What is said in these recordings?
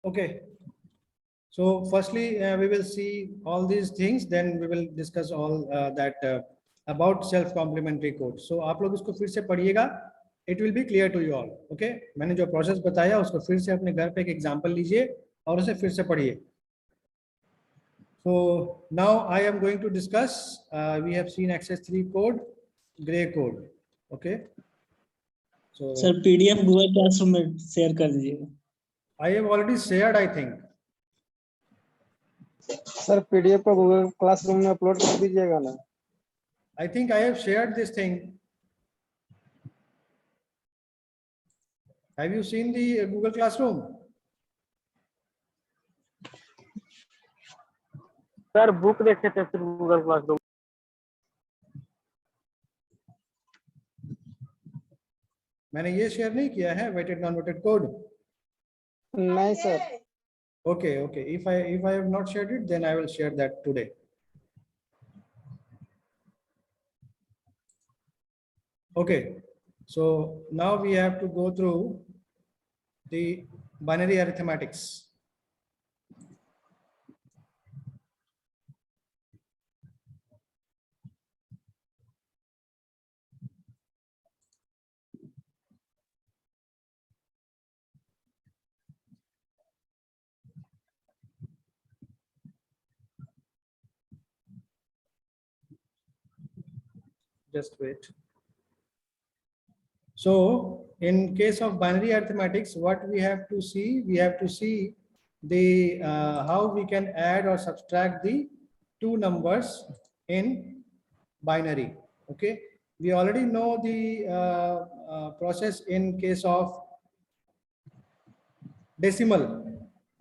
Okay. So firstly, we will see all these things, then we will discuss all that about self-complementary code. So आप लोग इसको फिर से पढ़िएगा. It will be clear to you all. Okay. मैंने जो process बताया उसको फिर से अपने घर पे एक एग्जांपल लीजिए और उसे फिर से पढ़िए. So now I am going to discuss. We have seen access3 code, gray code. Okay. So sir PDF Google classroom में शेयर कर दीजिएगा. I have already shared, I think. Sir PDF को गूगल क्लासरूम में upload कर दीजिएगा ना. I think I have shared this thing. Have you seen the Google Classroom? Sir book देखे थे सिर्फ गूगल क्लासरूम. मैंने ये शेयर नहीं किया है weighted non-weighted code. नहीं sir. Okay, okay. If I have not shared it, then I will share that today. Okay. So now we have to go through the binary arithmetics. Just wait. So in case of binary arithmetics, what we have to see the how we can add or subtract the two numbers in binary. Okay, we already know the process in case of decimal,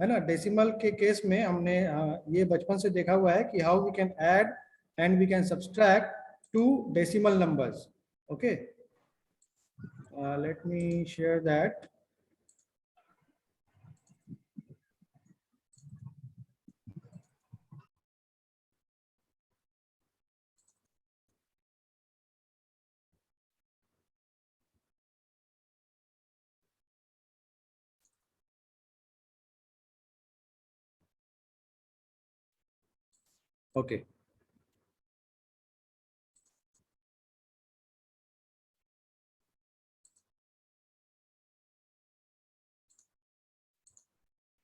है ना. Decimal के case में हमने ये बचपन से देखा हुआ है कि how we can add and we can subtract two decimal numbers. Okay, let me share that. Okay.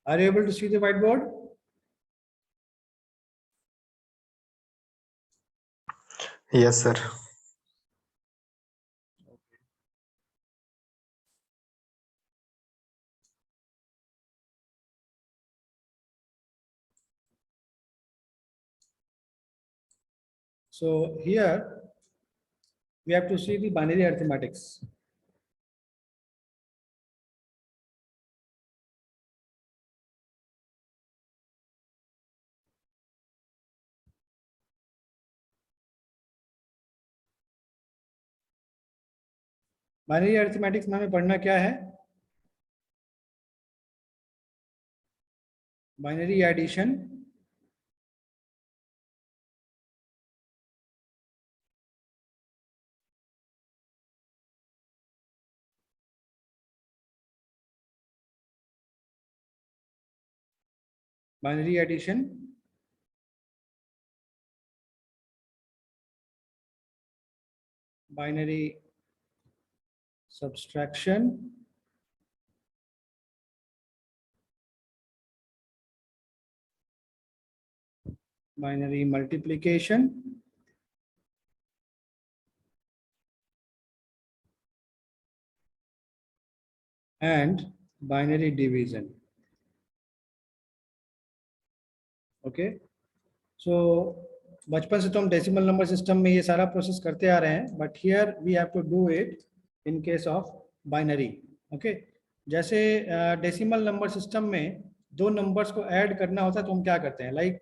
Are you able to see the whiteboard? Yes, sir. So here we have to see the binary arithmetics. Binary arithmetics में हमें पढ़ना क्या है? Binary addition, binary addition, binary subtraction, binary multiplication, and binary division. Okay, so बचपन से तो हम decimal number system में ये सारा प्रोसेस करते आ रहे हैं, but here we have to do it in case of binary. Okay, जैसे डेसिमल नंबर सिस्टम में दो नंबर्स को ऐड करना होता है तो हम क्या करते हैं? लाइक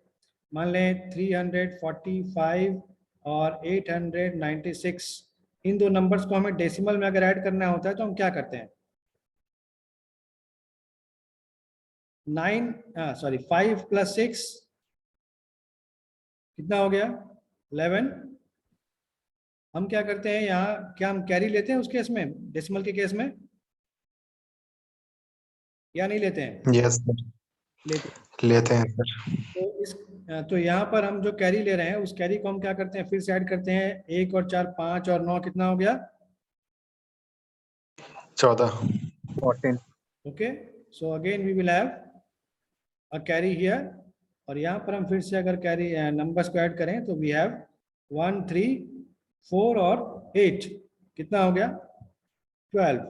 मान लें 345 और 896, इन दो नंबर्स को हमें डेसिमल में अगर ऐड करना होता है तो हम क्या करते हैं? 5 + 6 कितना हो गया? 11. हम क्या करते हैं यहाँ? क्या हम कैरी लेते हैं उस केस में, डेसिमल के केस में, या नहीं लेते हैं? Yes, sir. लेते हैं सर। तो यहाँ पर हम जो कैरी ले रहे हैं उस कैरी को हम क्या करते हैं, फिर से ऐड करते हैं। 1 और 4 5 और 9 कितना हो गया? 14। 14। Okay, so again we will have a carry here, और यहाँ पर हम फिर से अगर कैरी नंबर्स को ऐड करें तो वी हैव 1 3 4 और 8, कितना हो गया? 12.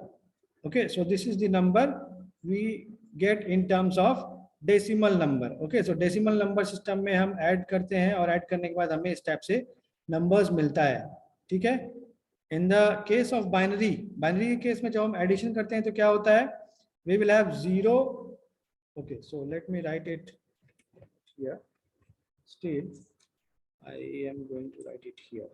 Okay, so this is the number we get in terms of decimal number. Okay, so decimal number system में हम ऐड करते हैं और ऐड करने के बाद हमें इस टाइप से नंबर्स मिलता है, ठीक है। In the case of binary, binary के केस में जब हम एडिशन करते हैं तो क्या होता है? we will have 0. okay, so let me write it here. Still I am going to write it here.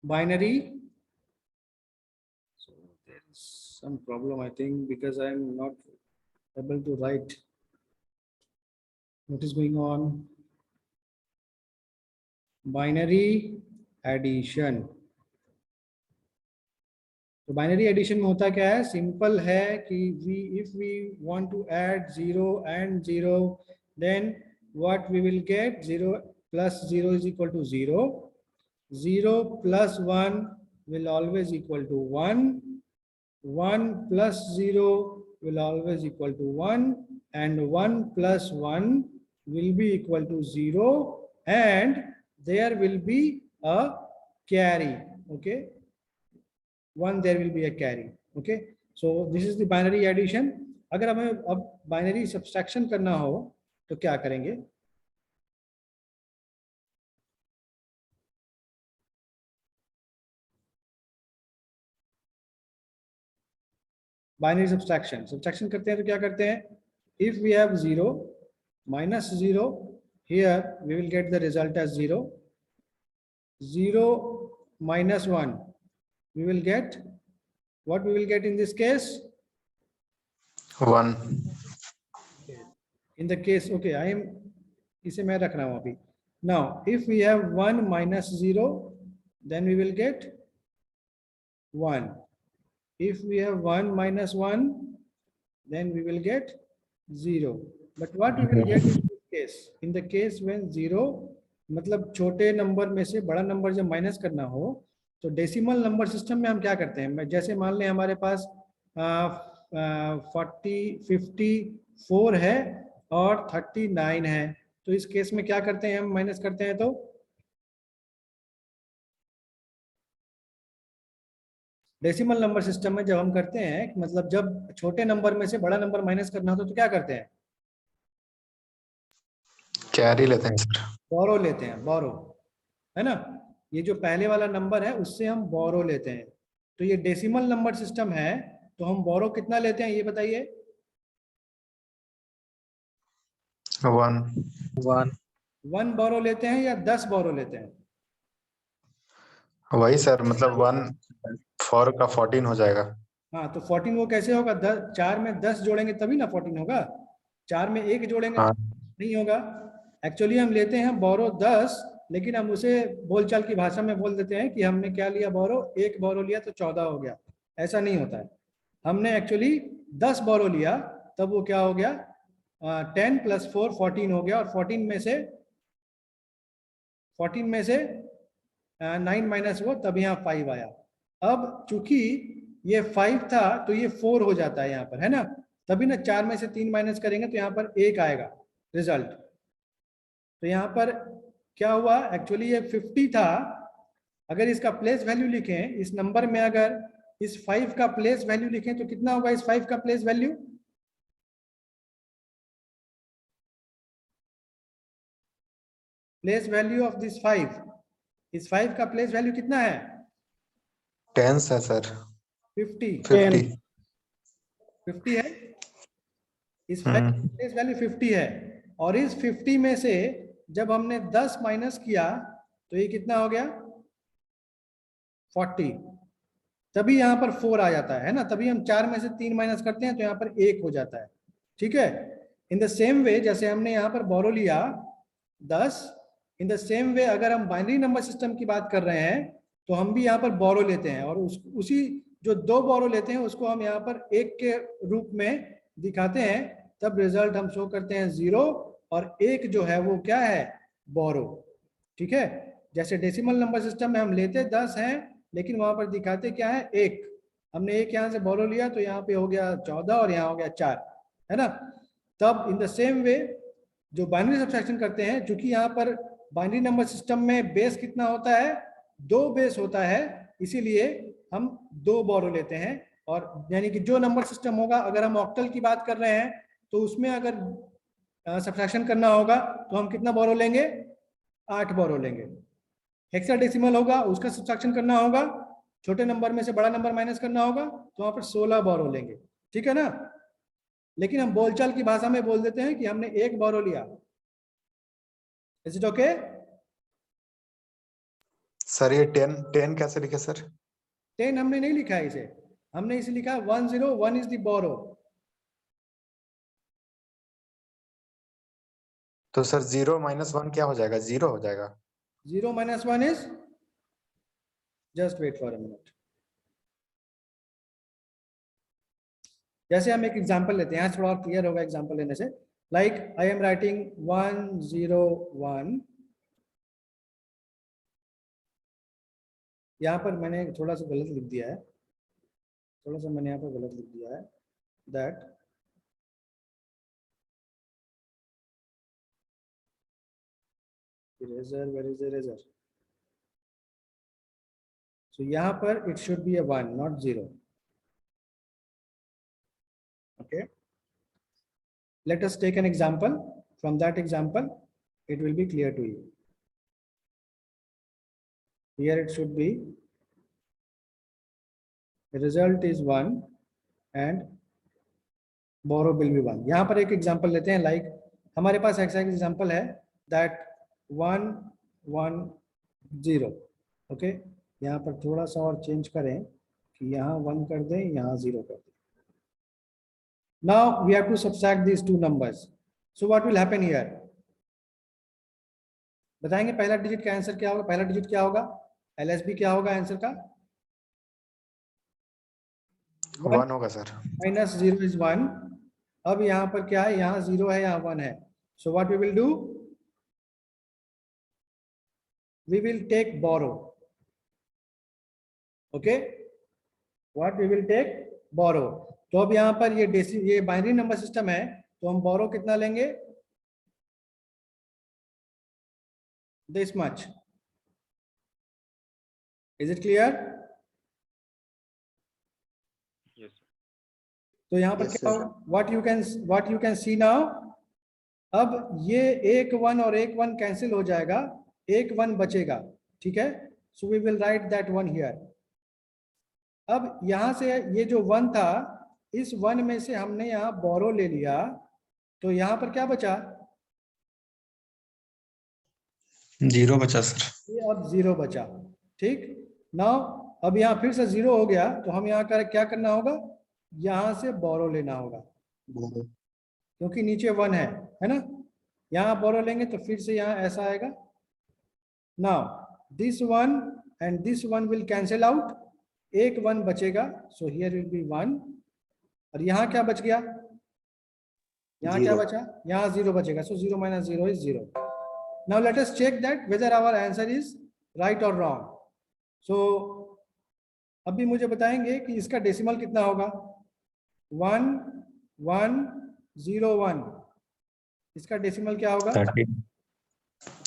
Binary, so there is some problem I think, because I am not able to write what is going on. Binary addition, तो binary addition में होता क्या है? Simple है कि if we want to add 0 and 0, then what we will get? 0 plus 0 is equal to 0. 0 plus 1 will always equal to 1. 1 plus 0 will always equal to 1, and 1 plus 1 will be equal to 0, and there will be a carry. Okay, 1, there will be a carry. Okay, so this is the binary addition. अगर हमें अब binary subtraction करना हो तो क्या करेंगे? Binary subtraction करते हैं तो क्या करते हैं? If we have 0 minus 0, here we will get the result as 0. 0 minus 1, we will get what? We will get in this case 1. in the case, okay, I am, इसे मैं रख रहा हूं अभी. Now if we have 1 minus 0, then we will get 1. If we have 1 minus 1, then we will get 0. But what we will get in this case? In the case when 0, मतलब छोटे number में से बड़ा नंबर जब minus करना हो तो decimal number system में हम क्या करते हैं? जैसे मान लें हमारे पास 54 है और 39 है, तो इस केस में क्या करते हैं? हम माइनस करते हैं तो डेसिमल नंबर सिस्टम में जब हम करते हैं, मतलब जब छोटे नंबर में से बड़ा नंबर माइनस करना हो तो क्या करते हैं? कैरी लेते हैं सर। बोरो लेते हैं, बोरो, है ना। ये जो पहले वाला नंबर है उससे हम बोरो लेते हैं। तो ये डेसिमल नंबर सिस्टम है, तो हम बोरो कितना लेते हैं ये बताइए? 1 बोरो लेते हैं या 10 बोरो लेते हैं? वही सर, मतलब 1 4 का 14 हो जाएगा। हाँ, तो 14 वो कैसे होगा? 4 में 10 जोड़ेंगे तभी ना 14 होगा। 4 में 1 जोड़ेंगे हाँ। नहीं होगा। एक्चुअली हम लेते हैं बोरो 10, लेकिन हम उसे बोलचाल की भाषा में बोल देते हैं कि हमने क्या लिया? बोरो, 1 बोरो लिया तो 14 हो गया। ऐसा नहीं होता है। हमने एक्चुअली 10 बोरो लिया, तब वो क्या हो गया? 10 + 4 14 हो गया, और 14 में से 9 माइनस वो, तब यहाँ 5 आया। अब चूंकि ये 5 था तो ये 4 हो जाता है यहाँ पर, है ना। तभी ना 4 में से 3 माइनस करेंगे तो यहाँ पर 1 आएगा रिजल्ट। तो यहाँ पर क्या हुआ? एक्चुअली ये 50 था। अगर इसका प्लेस वैल्यू लिखें इस नंबर में, अगर इस 5 का प्लेस वैल्यू लिखें तो कितना होगा? इस 5 का place value, place value of this 5, इस 5 का प्लेस वैल्यू कितना है? 10 है सर। 50 50 50 है। इस वैल्यू 50 है, और इस 50 में से जब हमने 10 माइनस किया तो ये कितना हो गया 40, तभी यहाँ पर 4 आ जाता है ना, तभी हम 4 में से 3 माइनस करते हैं तो यहाँ पर 1 हो जाता है। ठीक है, इन द सेम वे जैसे हमने यहाँ पर बोरो लिया 10, इन द सेम वे अगर हम बाइनरी नंबर सिस्टम की बात कर रहे हैं तो हम भी यहाँ पर बोरो लेते हैं, और उसी जो 2 बोरो लेते हैं उसको हम यहाँ पर 1 के रूप में दिखाते हैं, तब रिजल्ट हम शो करते हैं 0, और 1 जो है वो क्या है बोरो। ठीक है, जैसे डेसिमल नंबर सिस्टम में हम लेते 10 हैं लेकिन वहां पर दिखाते क्या है 1, हमने 1 यहाँ से बोरो लिया तो यहाँ पे हो गया 14 और यहाँ हो गया 4, है ना। तब इन द सेम वे जो बाइनरी सब्ट्रैक्शन करते हैं, चूंकि यहाँ पर बाइनरी नंबर सिस्टम में बेस कितना होता है 2 बेस होता है, इसीलिए हम 2 बोरो लेते हैं, और यानी कि जो नंबर सिस्टम होगा, अगर हम ऑक्टल की बात कर रहे हैं तो उसमें अगर सब्ट्रैक्शन करना होगा तो हम कितना बोरो लेंगे 8 बोरो लेंगे। हेक्साडेसिमल होगा उसका सब्ट्रैक्शन करना होगा, छोटे नंबर में से बड़ा नंबर माइनस करना होगा तो वहां पर 16 बोरो लेंगे। ठीक है ना, लेकिन हम बोलचाल की भाषा में बोल देते हैं कि हमने 1 बोरो लिया। Is it okay? सर ये 10 कैसे लिखे सर? 10 हमने नहीं लिखा है इसे, हमने इसे लिखा 101 इज द बोरो। तो सर 0 - 1 क्या हो जाएगा? 0 हो जाएगा। 0 - 1 is, just wait for a minute, जैसे हम एक एग्जांपल लेते हैं, यहाँ थोड़ा और क्लियर होगा एग्जांपल लेने से। लाइक आई एम राइटिंग 101, यहाँ पर मैंने थोड़ा सा गलत लिख दिया है, थोड़ा सा मैंने यहाँ पर गलत लिख दिया है, that eraser, where is eraser, so यहाँ पर it should be a 1 not 0. Okay, let us take an example. From that example it will be clear to you. Here it should be the result is 1 and borrow will be 1. यहाँ पर एक example लेते हैं, like हमारे पास ऐसा example है that 1 1 0. Okay, यहाँ पर थोड़ा सा और चेंज करें कि यहाँ 1 कर दें, यहाँ 0 कर दें। Now we have to subtract these two numbers. So what will happen here? बताएंगे पहला डिजिट का आंसर क्या होगा, पहला डिजिट क्या होगा, LSB क्या होगा आंसर का? 1 होगा सर। Minus 0 is 1। अब यहाँ पर क्या है, यहाँ 0 है, यहाँ 1 है। So what we will do, we will take borrow. Okay, what we will take borrow. तो अब यहाँ पर ये बाइनरी नंबर सिस्टम है, तो हम बोरो कितना लेंगे, this much. Is it clear? तो यहाँ पर क्या होगा, what you can see now, अब ये एक 1 और एक 1 कैंसिल हो जाएगा, एक 1 बचेगा। ठीक है, so we will write that 1 here. अब यहां से ये जो 1 था, इस 1 में से हमने यहाँ बोरो ले लिया, तो यहाँ पर क्या बचा, 0 बचा सर। ये अब 0 बचा। ठीक, नाउ अब यहाँ फिर से 0 हो गया, तो हम यहाँ क्या करना होगा, यहाँ से बोरो लेना होगा, क्योंकि नीचे 1 है ना। यहाँ बोरो लेंगे तो फिर से यहाँ ऐसा आएगा। Now this 1 and this 1 will cancel out, एक 1 बचेगा, सो हियर विल बी 1। और यहाँ क्या बच गया, यहाँ क्या बचा, यहाँ 0 बचेगा, so 0 - 0 is 0। Now let us check that whether our answer is right और रॉन्ग। सो अभी मुझे बताएंगे कि इसका डेसिमल कितना होगा, 1 1 0 1, इसका डेसिमल क्या होगा,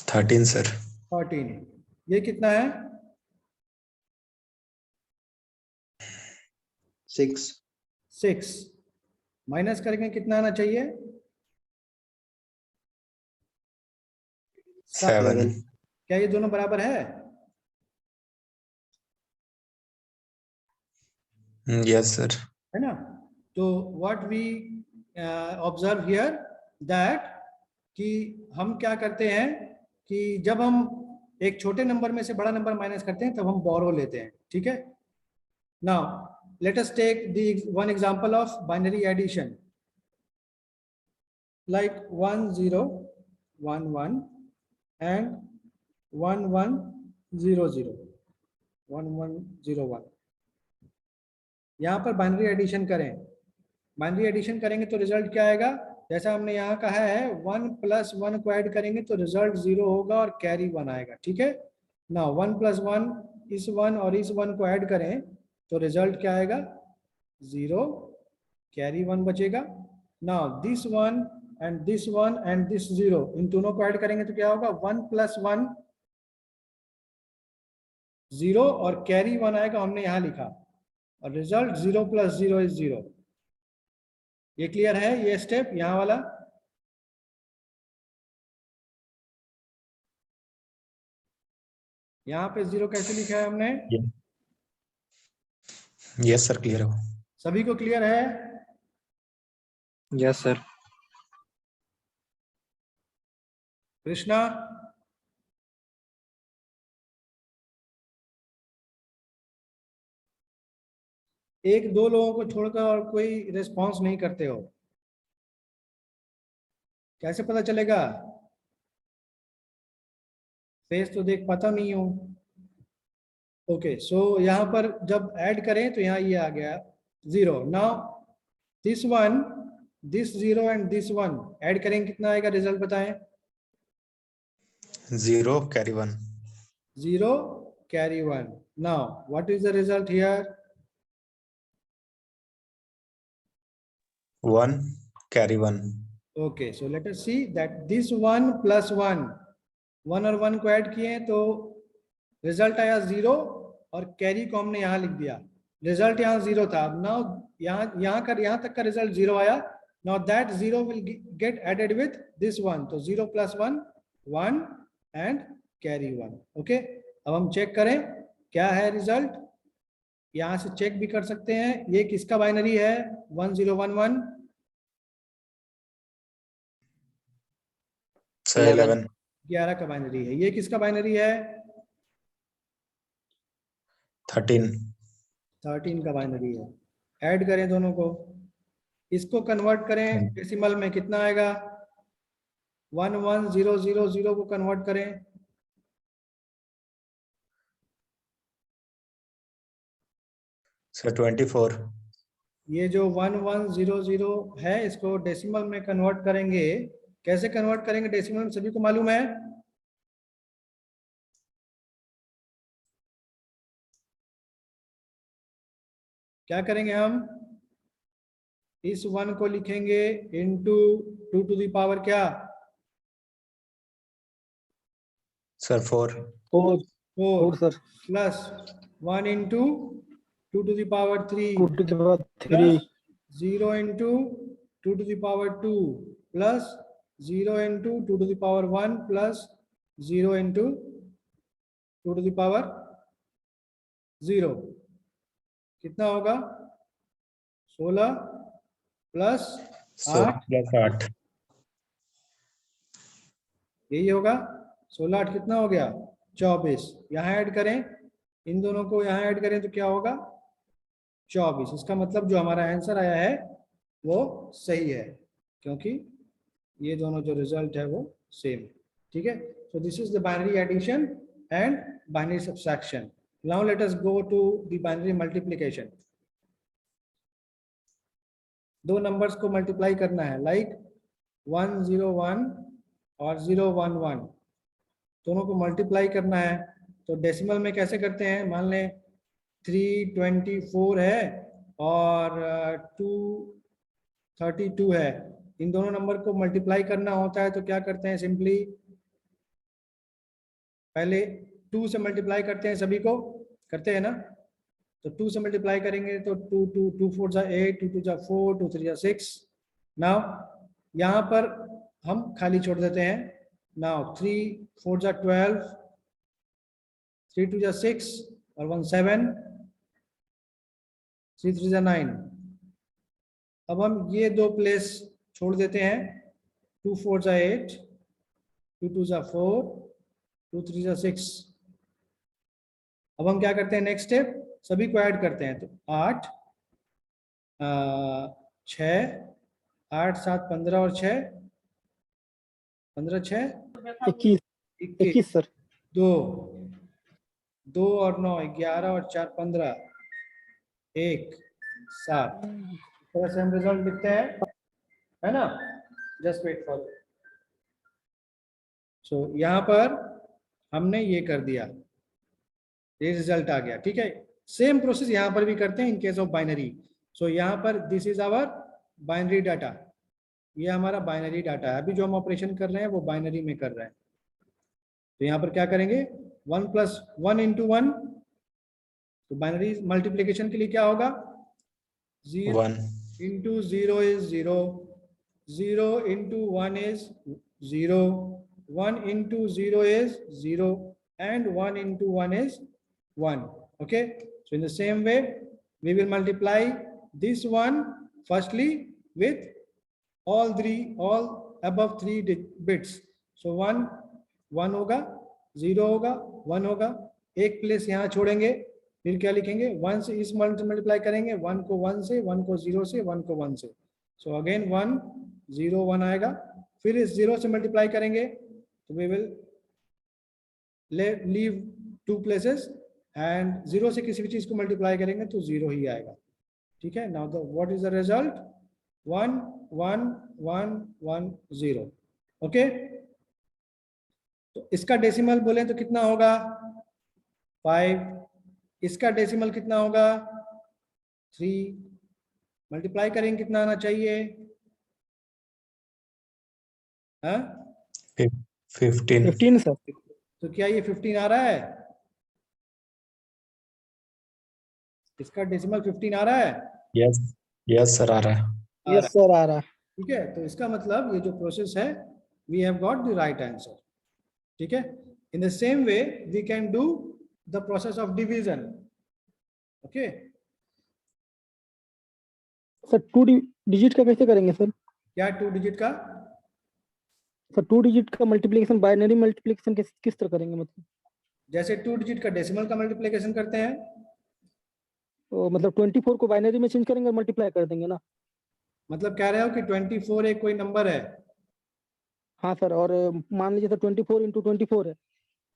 13 सर। 13। ये कितना है, 6। माइनस करेंगे कितना आना चाहिए, 7। क्या ये दोनों बराबर है? Yes sir. है ना। तो what we observe here that कि हम क्या करते हैं कि जब हम एक छोटे नंबर में से बड़ा नंबर माइनस करते हैं तब हम बोरो लेते हैं, ठीक है। Now let us take the one example of binary addition, like 1 0 1 1 and 1 1 0 0 1 1 0 1। यहाँ पर बाइनरी एडिशन करें, बाइनरी एडिशन करेंगे तो रिजल्ट क्या आएगा, जैसा हमने यहाँ कहा है 1 + 1 को ऐड करेंगे तो रिजल्ट 0 होगा और कैरी 1 आएगा, ठीक है ना। 1 + 1 इस 1 और इस 1 को ऐड करें तो रिजल्ट क्या आएगा, 0 कैरी 1 बचेगा। Now this 1 and this 1 and this 0, इन दोनों को ऐड करेंगे तो क्या होगा, 1 + 1 0 और कैरी 1 आएगा, हमने यहाँ लिखा, और रिजल्ट 0 + 0 इज 0। ये क्लियर है ये स्टेप यहाँ वाला? यहाँ पे 0 कैसे लिखा है हमने? यस सर, क्लियर हो। सभी को क्लियर है? Yes sir. कृष्णा, एक दो लोगों को छोड़कर और कोई रिस्पांस नहीं करते हो, कैसे पता चलेगा? फेस तो देख पाता नहीं हूं। ओके, सो यहाँ पर जब ऐड करें तो यहाँ ये आ गया 0। Now this 1 this 0 and this 1 add करेंगे कितना आएगा, रिजल्ट बताएं। 0 carry 1। 0 carry 1। Now what is the result here? 1 carry 1। Okay, so let us see that this 1 + 1, 1 और 1 को ऐड किए तो रिजल्ट आया 0 और कैरी को हमने यहाँ लिख दिया, रिजल्ट यहाँ 0 था। नाउ यहाँ तक का रिजल्ट 0 आया। Now that 0 will get added with this 1, तो 0 + 1 1 एंड कैरी 1। ओके, अब हम चेक करें क्या है रिजल्ट, यहाँ से चेक भी कर सकते हैं। ये किसका बाइनरी है? 1 0 1 1 11 11 का बाइनरी है। ये किसका बाइनरी है? 13 का बाइनरी है। ऐड करें दोनों को, इसको कन्वर्ट करें डेसिमल में, कितना आएगा? 1 1 0 0 0 को कन्वर्ट करें, सर 24। ये जो 1 1 0 0 है इसको डेसिमल में कन्वर्ट करेंगे। कैसे कन्वर्ट करेंगे डेसिमल में, सभी को मालूम है? क्या करेंगे हम? इस 1 को लिखेंगे इनटू 2 टू द पावर क्या? Sir 4। 4 sir. Plus 1 into 2 to the power 3 2 to the power 3 plus 0 into 2 to the power 2 plus 0 into 2 to the power 1 plus 0 into 2 to the power 0। कितना होगा? 16 प्लस 8, प्लस 8। यही होगा। 16 8 कितना हो गया? 24। यहाँ add करें, इन दोनों को यहाँ ऐड करें तो क्या होगा? 24। इसका मतलब जो हमारा आंसर आया है वो सही है, क्योंकि ये दोनों जो रिजल्ट है वो सेम है, ठीक है। So this is the binary addition and binary subtraction. Now let us go to the binary multiplication. दो नंबर्स को मल्टीप्लाई करना है, लाइक 1 0 1 और 0 1 1, दोनों को मल्टीप्लाई करना है। तो डेसिमल में कैसे करते हैं? मान लें 324 है और 232 है, इन दोनों नंबर को मल्टीप्लाई करना होता है तो क्या करते हैं? सिंपली पहले 2 से मल्टीप्लाई करते हैं, सभी को करते हैं ना। तो 2 से मल्टीप्लाई करेंगे तो 2 2 2 4 जा 8, 2 2 जा 4, 2 3 जा 6। नाउ यहाँ पर हम खाली छोड़ देते हैं। नाउ 3 4 जा 12, 3 2 जा 6 और 1 7, 3 3 जा 9, अब हम ये दो प्लेस छोड़ देते हैं, 2 4 जा 8, 2 2 जा 4, 2 3 जा 6। अब हम क्या करते हैं, नेक्स्ट स्टेप सभी को ऐड करते हैं। तो 8 6, 8 7 15 और 6 15 6 21 21, 21 सर। 2 2 और 9 11 और 4 15, 1 7। इस तरह से हम रिजल्ट लिखते हैं, है ना। Just wait for. सो यहाँ पर हमने ये कर दिया, ये रिजल्ट आ गया, ठीक है। सेम प्रोसेस यहाँ पर भी करते हैं in case of binary. So यहाँ पर this is our binary data, ये हमारा बाइनरी डाटा है। अभी जो हम ऑपरेशन कर रहे हैं वो बाइनरी में कर रहे हैं। तो यहाँ पर क्या करेंगे, 1 + 1 × 1। तो बाइनरी मल्टीप्लीकेशन के लिए क्या होगा, 0 1 × 0 is 0, 0 × 1 is 0, 1 × 0 is 0, and 1 × 1 is 1. Okay, so in the same way we will multiply this one firstly with all above 3 bits. So 1 1 होगा, 0 होगा, 1 होगा, एक प्लेस यहाँ छोड़ेंगे, फिर क्या लिखेंगे, 1 से इस मल्टीप्लाई करेंगे, 1 को 1 से, 1 को 0 से, 1 को 1 से। सो अगेन 1 0 1 आएगा, फिर इस 0 से मल्टीप्लाई करेंगे तो we will leave 2 places, and 0 से किसी भी चीज को मल्टीप्लाई करेंगे तो 0 ही आएगा, ठीक है। Now the what is the result, 1 1 1 1 0। Okay, तो इसका डेसिमल बोले तो कितना होगा, 5। इसका डेसिमल कितना होगा, 3। मल्टीप्लाई करेंगे कितना आना चाहिए, हाँ 15 15 सर। तो क्या ये 15 आ रहा है, इसका डेसिमल 15 आ रहा है, यस यस सर आ रहा है। यस सर आ रहा है। ठीक है। तो इसका मतलब ये जो प्रोसेस है, we have got the right answer, ठीक है। In the same way we can do the process of division. Okay, sir 2 digit का कैसे करेंगे सर? क्या 2 डिजिट का, सर 2 डिजिट का मल्टीप्लिकेशन, बाइनरी मल्टीप्लिकेशन किस तरह करेंगे? मतलब जैसे 2 डिजिट का डेसिमल का मल्टीप्लिकेशन करते हैं, तो मतलब 24 को बाइनरी में चेंज करेंगे और मल्टीप्लाई कर देंगे ना? मतलब कह रहे हो कि 24 एक कोई नंबर है, हाँ सर, और मान लीजिए सर 24 × 24 है,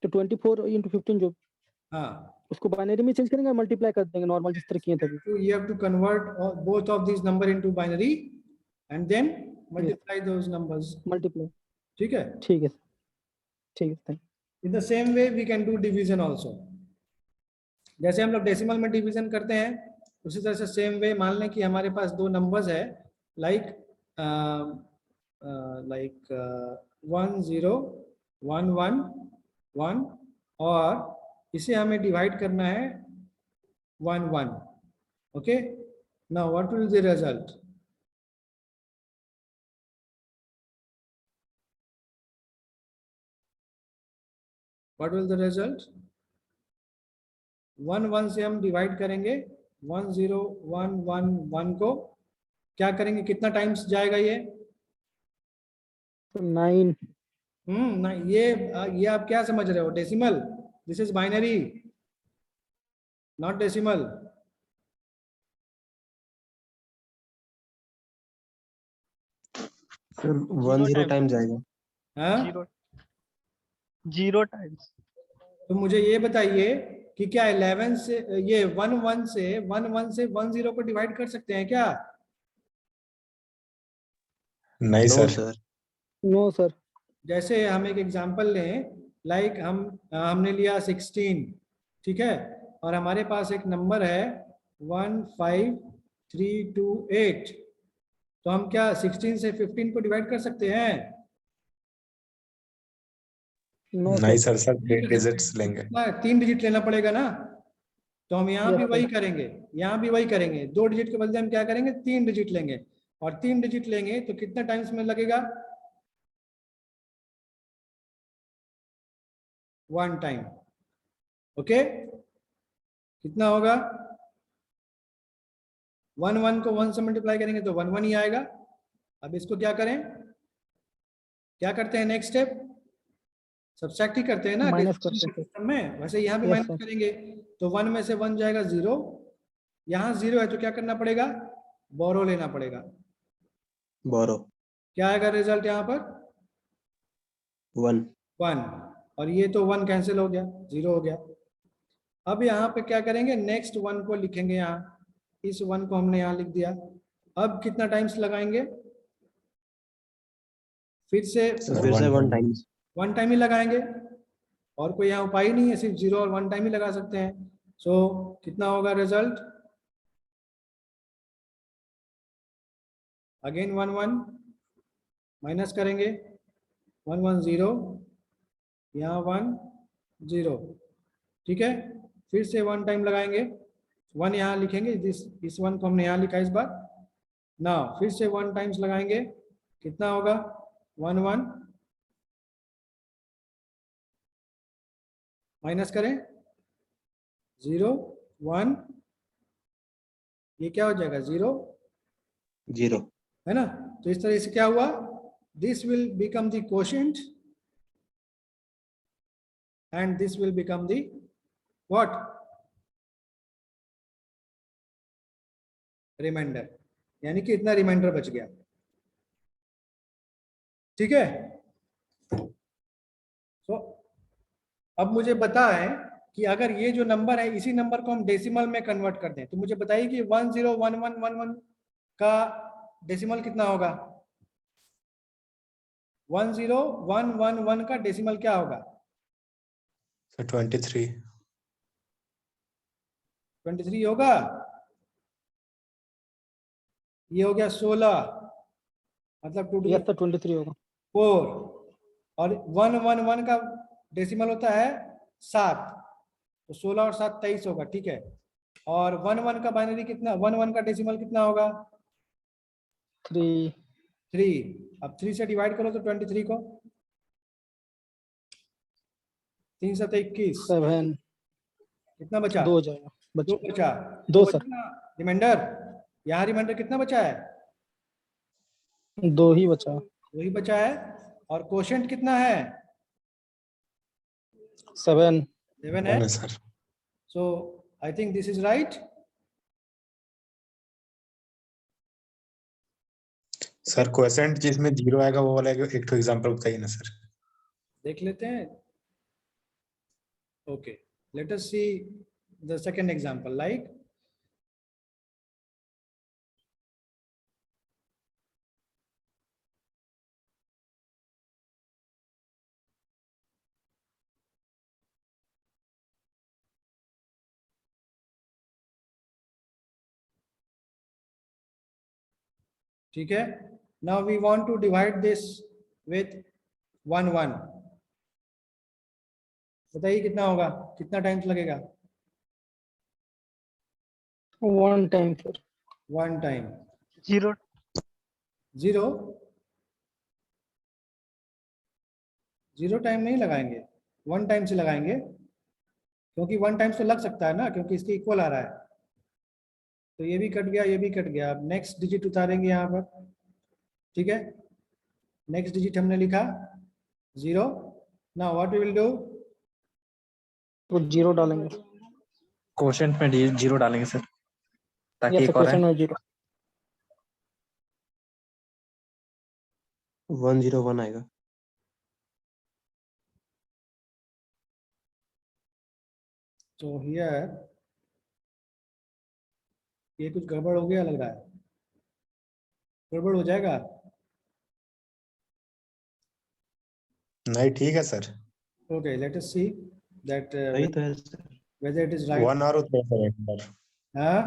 तो 24 × 15 जो हाँ, उसको बाइनरी में चेंज करेंगे और मल्टीप्लाई कर देंगे नॉर्मल जिस तरह किए थे। so you have to convert both of these number into binary and then multiply those numbers, multiply, ठीक है। ठीक है सर, ठीक है, thank In the same way we can do division also। जैसे हम लोग डेसिमल में डिवीजन करते हैं, उसी तरह से सेम वे मान लें कि हमारे पास दो नंबर्स है, लाइक 1 0 1 1 1, और इसे हमें डिवाइड करना है 1 1। Okay, now what will the result, what will the result, 1 1 से हम डिवाइड करेंगे 1 0 1 1 1 को, क्या करेंगे, कितना टाइम्स जाएगा ये, यू। 9 ना, ये आप क्या समझ रहे हो, decimal, this is binary not decimal. Sir 1 0 time जाएगा। हाँ, 0 टाइम्स। तो मुझे ये बताइए कि क्या 11 से ये 1 1 से 1 1 से 1 0 को डिवाइड कर सकते हैं क्या, नहीं no sir sir. No sir. जैसे हम एक एग्जांपल लें, लाइक हमने लिया 16, ठीक है, और हमारे पास एक नंबर है 15328, तो हम क्या 16 से 15 को डिवाइड कर सकते हैं, नो नहीं सर। सर 3 डिजिट्स लेंगे। 3 डिजिट लेना पड़ेगा ना, तो हम यहाँ Yes, भी sir. वही करेंगे, यहाँ भी वही करेंगे, 2 डिजिट के बदले हम क्या करेंगे, 3 डिजिट लेंगे, और 3 डिजिट लेंगे तो कितना टाइम्स में लगेगा, 1 टाइम। ओके, कितना होगा, 1 को 1 से मल्टीप्लाई करेंगे तो 1 ही आएगा। अब इसको क्या करें, क्या करते हैं नेक्स्ट स्टेप, सब्सट्रैक्ट ही करते हैं ना माइनस decimal करते हैं system में, वैसे यहाँ भी Yes, माइनस sir. करेंगे। तो 1 में से 1 जाएगा 0, यहाँ 0 है तो क्या करना पड़ेगा, बोरो लेना पड़ेगा। बोरो क्या आएगा रिजल्ट यहाँ पर 1 1, और ये तो 1 कैंसिल हो गया, 0 हो गया। अब यहाँ पे क्या करेंगे, नेक्स्ट 1 को लिखेंगे यहाँ, इस 1 को हमने यहाँ लिख दिया। अब कितना टाइम्स लगाएंगे, फिर से फिर से 1 टाइम्स 1 टाइम ही लगाएंगे, और कोई यहाँ उपाय नहीं है, सिर्फ 0 और 1 टाइम ही लगा सकते हैं। सो कितना होगा रिजल्ट, अगेन 1 1 माइनस करेंगे, 1 1 0, यहाँ 1 0, ठीक है। फिर से 1 टाइम लगाएंगे, 1 यहाँ लिखेंगे, इस 1 को हमने यहाँ लिखा इस बार ना। फिर से 1 टाइम्स लगाएंगे, कितना होगा 1 1, माइनस करें 0 1, ये क्या हो जाएगा 0 0 है ना। तो इस तरह से क्या हुआ, this will become the quotient and this will become the what, remainder, यानी कि इतना रिमाइंडर बच गया, ठीक है। तो अब मुझे बता है कि अगर ये जो नंबर है इसी नंबर को हम डेसिमल में कन्वर्ट कर दें, तो मुझे बताइए कि 101111 का डेसिमल कितना होगा, 10111 का डेसिमल क्या होगा, 23। 23 होगा। ये हो गया 16, मतलब 2 Yes, sir, 23 होगा। 4, और 111 का डेसिमल होता है 7, तो 16 और 7 23 होगा, ठीक है। और 11 का बाइनरी कितना, 11 का डेसिमल कितना होगा 3 3। अब 3 से डिवाइड करो तो 23 को, 3 7 21, 7 कितना बचा 2 जाएगा 2 बचा, 2 सर, रिमाइंडर, यहाँ रिमाइंडर कितना बचा है 2 ही बचा, वही बचा है। और कोशेंट कितना है 7 7 है। Sir so I think this is right. Sir question जिसमें 0 आएगा वो वाला एक तो एग्जांपल बताइए ना सर। देख लेते हैं, okay, let us see the second example, like ठीक है। Now we want to divide this with 1 1, बताइए कितना होगा, कितना टाइम्स लगेगा 1 टाइम सर, 1 टाइम 0 0 0 टाइम नहीं लगाएंगे, 1 टाइम से लगाएंगे, क्योंकि 1 टाइम्स तो लग सकता है ना, क्योंकि इसके इक्वल आ रहा है। तो ये भी कट गया, ये भी कट गया। अब नेक्स्ट डिजिट उतारेंगे यहाँ पर, ठीक है। नेक्स्ट डिजिट हमने लिखा 0। Now what we will do, तो 0 डालेंगे। क्वोशंट में 0 डालेंगे सर, ताकि Yes, sir, एक और क्वेश्चन में 0। 101 आएगा। तो हियर ये कुछ गड़बड़ हो गया लग रहा है, गड़बड़ हो जाएगा। नहीं ठीक है sir. Okay, let us see that सही तो है sir. whether it is right. 1 और उतरेगा सर एक बार, हाँ,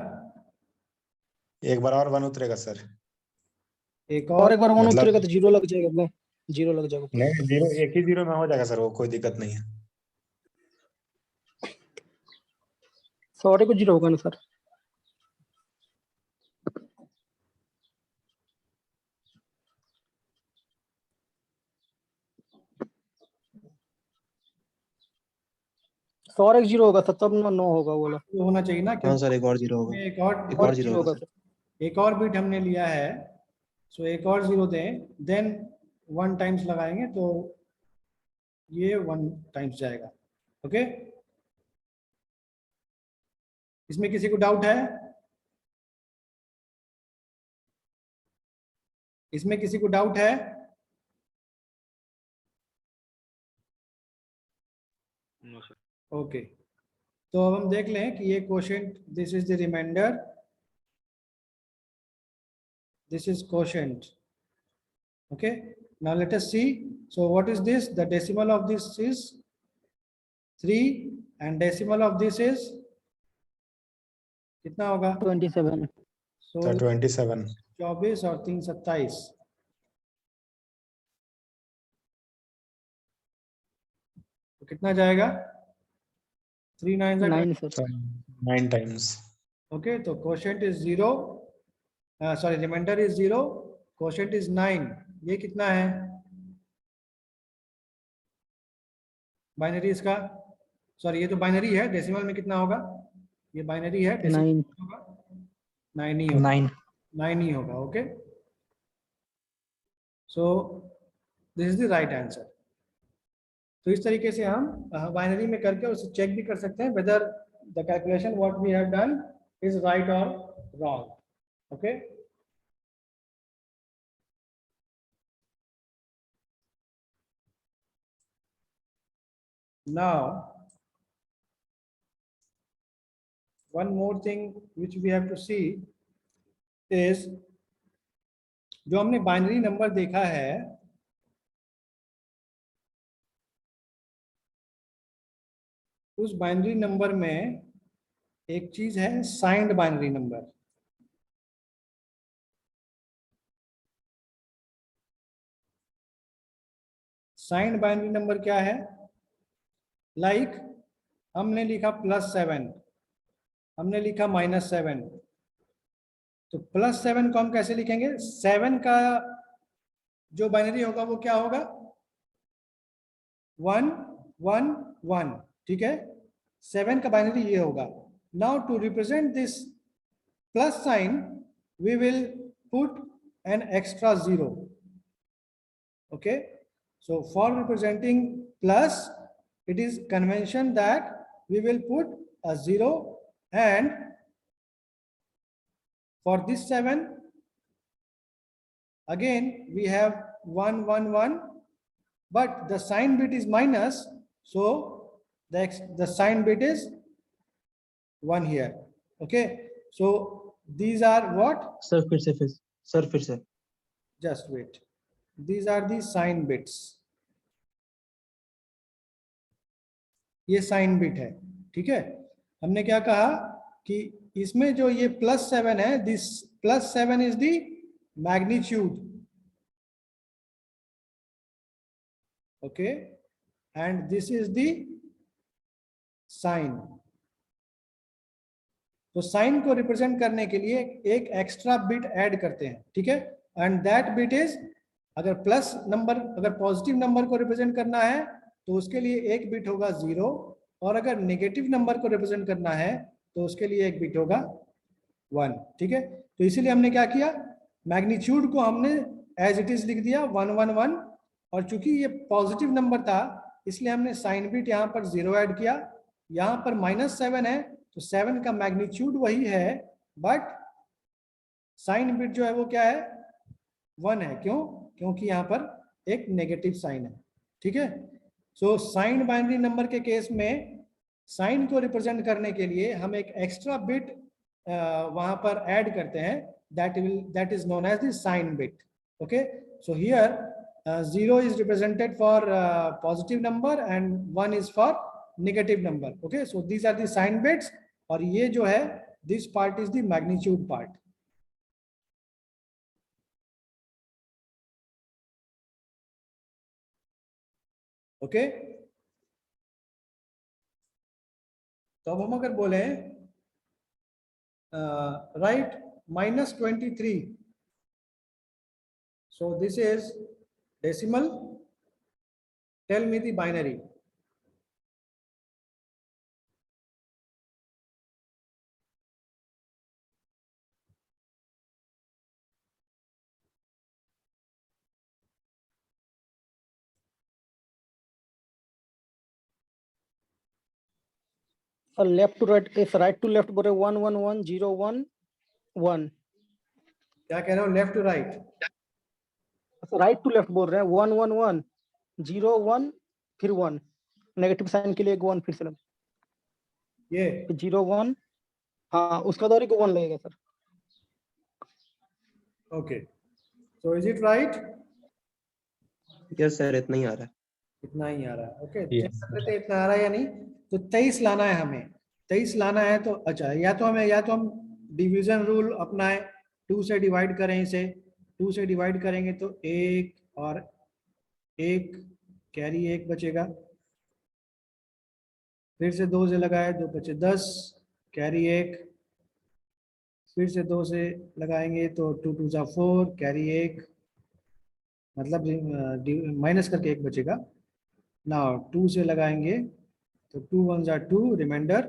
एक बार और 1 उतरेगा सर। एक और और एक बार 1 मतलब- उतरेगा तो 0 लग जाएगा, वो 0 लग जाएगा। नहीं 0 एक ही 0 में हो जाएगा सर, वो कोई दिक्कत नहीं है। सॉरी को 0 होगा ना सर। सॉरी 0 होगा सर, तब ना 9 होगा वो वाला। तो होना चाहिए ना, हाँ सर, एक और 0 होगा। क्योंकि एक और एक और 0 होगा होगा सर। सर। एक और बिट हमने लिया है, सो एक और 0 दें, देन 1 टाइम्स लगाएंगे तो ये 1 टाइम्स जाएगा। ओके, इसमें किसी को डाउट है? इसमें किसी को डाउट है? ओके, तो अब हम देख लें कि ये quotient, this is the remainder, this is quotient. Okay, now let us see. So what is this? The decimal of this is 3 and decimal of this is कितना होगा? 27. So 27. 24 और 3 27, तो कितना जाएगा? 3 9 9 sir. So 9 times. Okay, तो quotient is 0, sorry, remainder is 0, quotient is 9. ये कितना है बाइनरी इसका? सॉरी, ये तो बाइनरी है, डेसिमल में कितना होगा? ये बाइनरी है, डेसिमल 9. होगा 9 ही होगा, 9. 9 ही होगा। Okay, so this is the right answer. तो इस तरीके से हम बाइनरी में करके उसे चेक भी कर सकते हैं whether the calculation what we have done is right और wrong. Okay, now one more thing which we have to see is, जो हमने बाइनरी नंबर देखा है, उस बाइनरी नंबर में एक चीज है signed binary number. Signed binary number क्या है? लाइक हमने लिखा +7, हमने लिखा -7, तो +7 को हम कैसे लिखेंगे? 7 का जो बाइनरी होगा वो क्या होगा? 1 1 1, ठीक है, 7 का बाइनरी ये होगा। Now to represent this plus sign we will put an extra 0। Okay, so for representing plus, it is convention that we will put a 0, and for this 7 again we have 1 1 1, but the sign bit is minus, so the sign bit is 1 here. Okay, so these are what? Sir फिर से Just wait, these are the sign bits, ये sign bit है, ठीक है। हमने क्या कहा कि इसमें जो ये +7 है, this +7 is the magnitude, okay, and this is the sign. तो साइन को रिप्रेजेंट करने के लिए एक एक्स्ट्रा बिट ऐड करते हैं, ठीक है, एंड दैट बिट इज, अगर प्लस नंबर, अगर पॉजिटिव नंबर को रिप्रेजेंट करना है तो उसके लिए एक बिट होगा 0, और अगर नेगेटिव नंबर को रिप्रेजेंट करना है तो उसके लिए एक बिट होगा 1, ठीक है। तो इसीलिए हमने क्या किया, मैग्नीट्यूड को हमने एज इट इज लिख दिया 1 1 1, और चूंकि ये पॉजिटिव नंबर था इसलिए हमने साइन बिट यहाँ पर 0 ऐड किया। यहाँ पर -7 है तो 7 का मैग्नीट्यूड वही है, बट साइन बिट जो है वो क्या है? 1 है। क्यों? क्योंकि यहाँ पर एक नेगेटिव साइन है, ठीक है। सो साइन बाइनरी नंबर के केस में साइन को रिप्रेजेंट करने के लिए हम एक एक्स्ट्रा बिट वहां पर ऐड करते हैं, that is known as the sign bit. Okay, so here 0 is represented for positive number and 1 is for negative number. Okay, so these are the sign bits, और ये जो है this part is the magnitude part. Okay, तो अब हम अगर बोले right -23, so this is decimal, tell me the binary। Sir left to right, इस राइट टू लेफ्ट बोल रहे 1 1 1 0 1 1। क्या कह रहे हो, left to right? Right to left बोल रहे हैं 1 1 1 0 1 फिर 1, नेगेटिव साइन के लिए एक 1 फिर से लगा, ये 0 1। हाँ उसका दौर को 1 लगेगा sir. Okay, so is it right? Yes sir, इतना ही आ रहा है। इतना ही आ रहा है। ओके, Yes, चेक कर लेते हैं इतना आ रहा है या नहीं। तो 23 लाना है हमें, 23 लाना है तो अच्छा, या तो हम डिवीजन रूल अपनाएं, 2 से डिवाइड करें इसे, 2 से डिवाइड करेंगे तो 1 और 1 कैरी 1 बचेगा, फिर से 2 से लगाए 2 बचे 10 कैरी 1, फिर से 2 से लगाएंगे तो 2 2 जा 4 कैरी 1, मतलब माइनस करके 1 बचेगा ना। 2 से लगाएंगे तो 2 1 जा 2 रिमाइंडर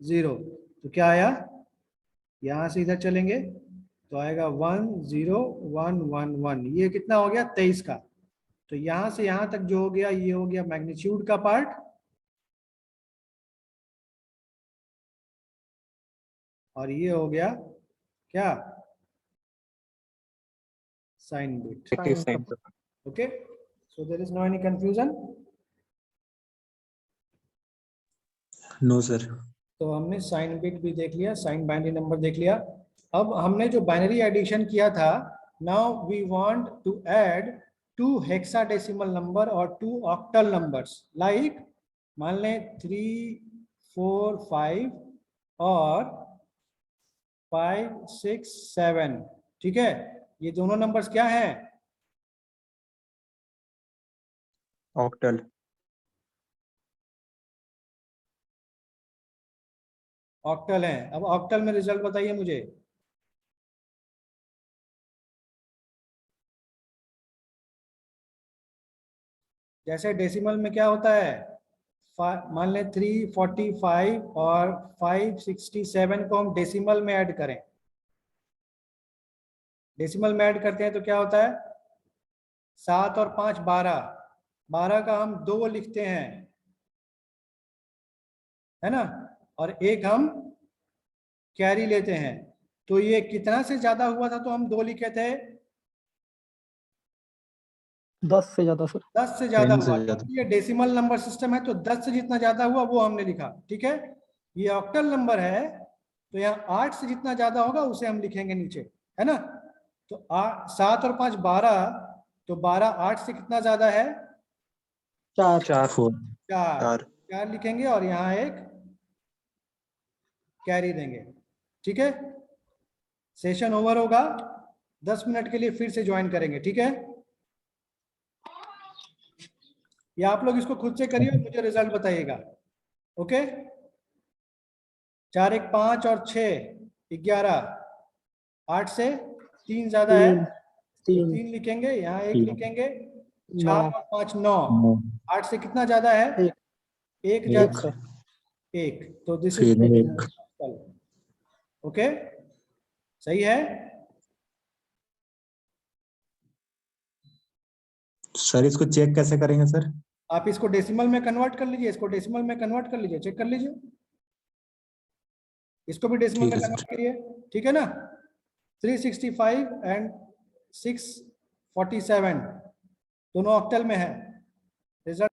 0। तो क्या आया, यहाँ से इधर चलेंगे तो आएगा 1 0 1 1 1। ये कितना हो गया 23 का। तो यहाँ से यहाँ तक जो हो गया ये हो गया मैग्नीट्यूड का पार्ट, और ये हो गया क्या, sign bit. Active sign. Okay, so there is no any confusion. No sir. तो हमने साइन बिट भी देख लिया, साइन बाइनरी नंबर देख लिया। अब हमने जो बाइनरी एडिशन किया था, now we want to add 2 hexadecimal number और 2 ऑक्टल नंबर्स, लाइक मान लें 3 4 5 और 5 6 7। ठीक है, ये दोनों नंबर्स क्या हैं, ऑक्टल। ऑक्टल हैं। अब ऑक्टल में रिजल्ट बताइए मुझे। जैसे डेसिमल में क्या होता है, मान लें 345 और 567 को हम डेसिमल में ऐड करें, डेसिमल में ऐड करते हैं तो क्या होता है, 7 और 5 12, 12 का हम 2 लिखते हैं, है ना, और 1 हम कैरी लेते हैं। तो ये कितना से ज्यादा हुआ था तो हम 2 लिखे थे, 10 से ज्यादा सर। 10 से ज्यादा 10 से हुआ। ज्यादा। ये डेसिमल नंबर सिस्टम है तो 10 से जितना ज्यादा हुआ वो हमने लिखा। ठीक है, ये ऑक्टल नंबर है तो यहाँ 8 से जितना ज्यादा होगा उसे हम लिखेंगे नीचे, है ना। तो 7 और 5 12, तो 12 8 से कितना ज्यादा है, 4 4 4 4 लिखेंगे और यहाँ एक कैरी देंगे। ठीक है, सेशन ओवर होगा, 10 मिनट के लिए फिर से ज्वाइन करेंगे। ठीक है, या आप लोग इसको खुद से करिए और मुझे रिजल्ट बताइएगा। ओके, 4 1 5 और 6 11, 8 से 3 ज्यादा है, 3 लिखेंगे, यहाँ 1 लिखेंगे, 4 और 5 9, 8 से कितना ज्यादा है, 1 ज्यादा, 1। तो दिस इज ओके, सही है। सर इसको चेक कैसे करेंगे सर? आप इसको डेसिमल में कन्वर्ट कर लीजिए, इसको डेसिमल में कन्वर्ट कर लीजिए, चेक कर लीजिए, इसको भी डेसिमल ठीक में है कन्वर्ट करिए। ठीक है ना, 365 एंड 647 दोनों ऑक्टल में है। रिजल्ट